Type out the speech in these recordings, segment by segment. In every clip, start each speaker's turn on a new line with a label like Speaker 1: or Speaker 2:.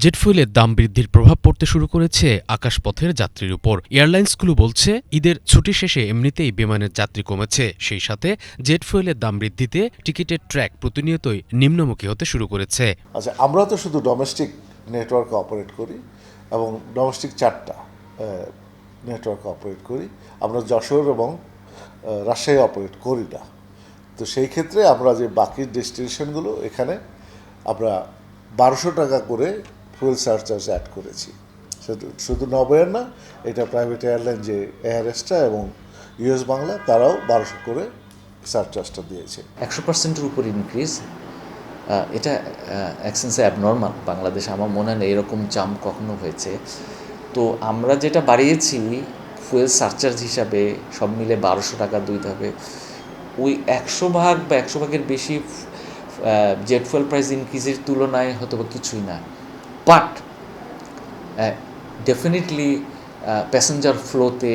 Speaker 1: Jet ফুয়েলের দাম বৃদ্ধির প্রভাব পড়তে শুরু করেছে আকাশপথের যাত্রীর উপর। এয়ারলাইন্সগুলো বলছে, ঈদের ছুটি শেষে এমনিতেই বিমানের যাত্রী কমেছে, সেই সাথে জেট ফুয়েলের দাম বৃদ্ধিতে টিকিটের ট্র্যাক প্রতিনিয়তই নিম্নমুখী হতে শুরু করেছে।
Speaker 2: আচ্ছা, আমরা তো শুধু ডোমেস্টিক নেটওয়ার্কে অপারেট করি এবং ডোমেস্টিক 4টা নেটওয়ার্কে অপারেট করি। আমরা যশোর এবং রাজশাহী অপারেট করি না। তো সেই ক্ষেত্রে আমরা যে বাকি ডেস্টিনেশনগুলো এখানে আমরা 1200 টাকা করে ফুয়েল সারচার্জ অ্যাড করেছি। শুধু নভোএয়ার না, এটা প্রাইভেট এয়ারলাইন যে এয়ার এক্সট্রা এবং ইউএস বাংলা তারাও 1200 করে সারচার্জটা দিয়েছে।
Speaker 3: 100%-এর উপর ইনক্রিজ, এটা এক্সেন্সে অ্যাবনর্মাল। বাংলাদেশে আমার মনে হয় না এরকম জাম্প কখনো হয়েছে। তো আমরা যেটা বাড়িয়েছি ফুয়েল সারচার্জ হিসাবে সব মিলে 1200 টাকা দিতে হবে। ওই 100 ভাগ বা 100 ভাগের বেশি জেট ফুয়েল প্রাইস ইনক্রিজের তুলনায় হয়তো বা কিছুই না। বাট ডেফিনেটলি প্যাসেঞ্জার ফ্লোতে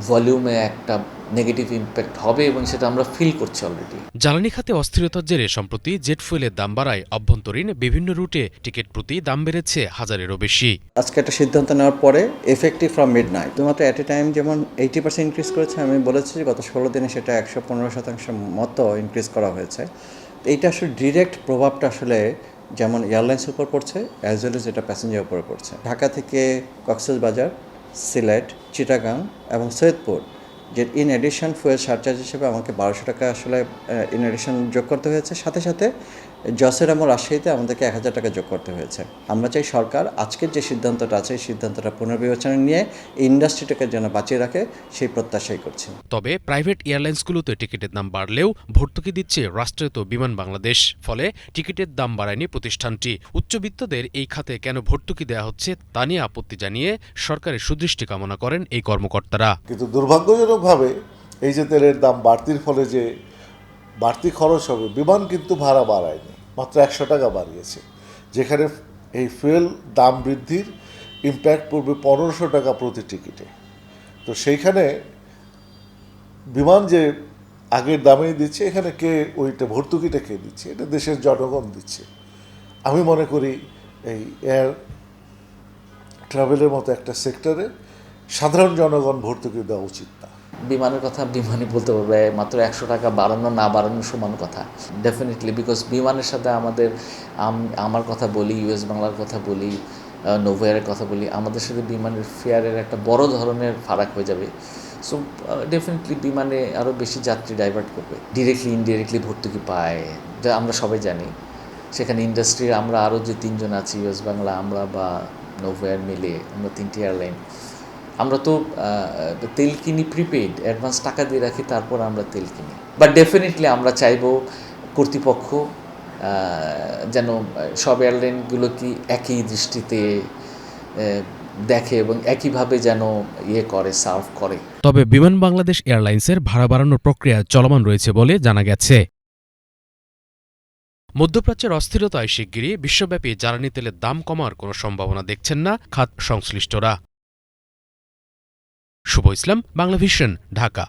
Speaker 3: ভলিউমে একটা নেগেটিভ ইম্প্যাক্ট হবে এবং সেটা আমরা ফিল করছি অলরেডি।
Speaker 1: জ্বালানি খাতে অস্থিরতার জেরে সম্প্রতি জেট ফুয়েলের দাম বাড়ায় অভ্যন্তরীণ বিভিন্ন রুটে টিকিট প্রতি দাম বেড়েছে 1000-এরও বেশি।
Speaker 4: আজকে একটা সিদ্ধান্ত নেওয়ার পরে এফেক্টিভ ফ্রম মিডনাইট শুধুমাত্র অ্যাট এ টাইম যেমন 80% ইনক্রিজ করেছে, আমি বলেছি যে গত 16 দিনে সেটা 115% মতো ইনক্রিজ করা হয়েছে। এইটা আসলে ডিরেক্ট প্রভাবটা আসলে যেমন এয়ারলাইন্সের উপর পড়ছে অ্যাজ ওয়েল এজ এটা প্যাসেঞ্জার উপরে পড়ছে। ঢাকা থেকে কক্সবাজার, সিলেট, চিটাগাং এবং সৈয়দপুর যে ইন এডিশন ফুয়েল সারচার্জ হিসেবে আমাকে 1200 টাকা আসলে ইন এডিশন যোগ করতে হয়েছে। সাথে সাথে যশোর এবং রাজশাহীতে আমাদেরকে 1000 টাকা যোগ করতে হয়েছে। আমরা চাই সরকার আজকের যে সিদ্ধান্তটা আছে এই সিদ্ধান্তটা পুনর্বিবেচনা নিয়ে এই ইন্ডাস্ট্রিটাকে যেন বাঁচিয়ে রাখে সেই প্রত্যাশাই করছি।
Speaker 1: তবে প্রাইভেট এয়ারলাইন্সগুলোতে টিকিটের দাম বাড়লেও ভর্তুকি দিচ্ছে রাষ্ট্রায়ত্ত বিমান বাংলাদেশ। ফলে টিকিটের দাম বাড়ায়নি প্রতিষ্ঠানটি। উচ্চবিত্তদের এই খাতে কেন ভর্তুকি দেওয়া হচ্ছে তা নিয়ে আপত্তি জানিয়ে সরকারের সুদৃষ্টি কামনা করেন এই কর্মকর্তারা।
Speaker 2: কিন্তু দুর্ভাগ্যজনকভাবে এই যে তেলের দাম বাড়তির ফলে যে বাড়তি খরচ হবে, বিমান কিন্তু ভাড়া বাড়ায়নি, মাত্র 100 টাকা বাড়িয়েছে, যেখানে এই ফুয়েল দাম বৃদ্ধির ইম্প্যাক্ট পড়বে 1500 টাকা প্রতি টিকিটে। তো সেইখানে বিমান যে আগের দামেই দিচ্ছে, এখানে কে ওইটা ভর্তুকিটা কে দিচ্ছে? এটা দেশের জনগণ দিচ্ছে। আমি মনে করি এই এয়ার ট্রাভেলের মতো একটা সেক্টরে সাধারণ জনগণ ভর্তুকি দেওয়া উচিত না।
Speaker 3: বিমানের কথা বিমানই বলতে পারবে, মাত্র 100 টাকা বাড়ানো না বাড়ানো সমান কথা ডেফিনেটলি। বিকজ বিমানের সাথে আমার কথা বলি, ইউএস বাংলার কথা বলি, নোভোএয়ারের কথা বলি, আমাদের সাথে বিমানের ফেয়ারের একটা বড় ধরনের ফারাক হয়ে যাবে। সো ডেফিনেটলি বিমানে আরও বেশি যাত্রী ডাইভার্ট করবে। ডিরেক্টলি ইনডিরেক্টলি ভর্তুকি পায়, যা আমরা সবাই জানি। সেখানে ইন্ডাস্ট্রির আমরা আরও যে 3 জন আছি, ইউএস বাংলা, আমরা বা নোভোএয়ার মিলে, আমরা 3টি এয়ারলাইন, আমরা তো তেল কিনি প্রিপেইড, অ্যাডভান্স টাকা দিয়ে রাখি, তারপর আমরা তেল কিনি। বাট ডেফিনেটলি আমরা চাইব কর্তৃপক্ষ যেন সব এয়ারলাইনগুলো কি একই দৃষ্টিতে দেখে এবং একইভাবে যেন সার্ভ করে।
Speaker 1: তবে বিমান বাংলাদেশ এয়ারলাইন্সের ভাড়া বাড়ানোর প্রক্রিয়া চলমান রয়েছে বলে জানা গেছে। মধ্যপ্রাচ্যের অস্থিরতায় শিগগিরই বিশ্বব্যাপী জ্বালানি তেলের দাম কমার কোনো সম্ভাবনা দেখছেন না খাত সংশ্লিষ্টরা। শুভ ইসলাম, বাংলাভিশন, ঢাকা।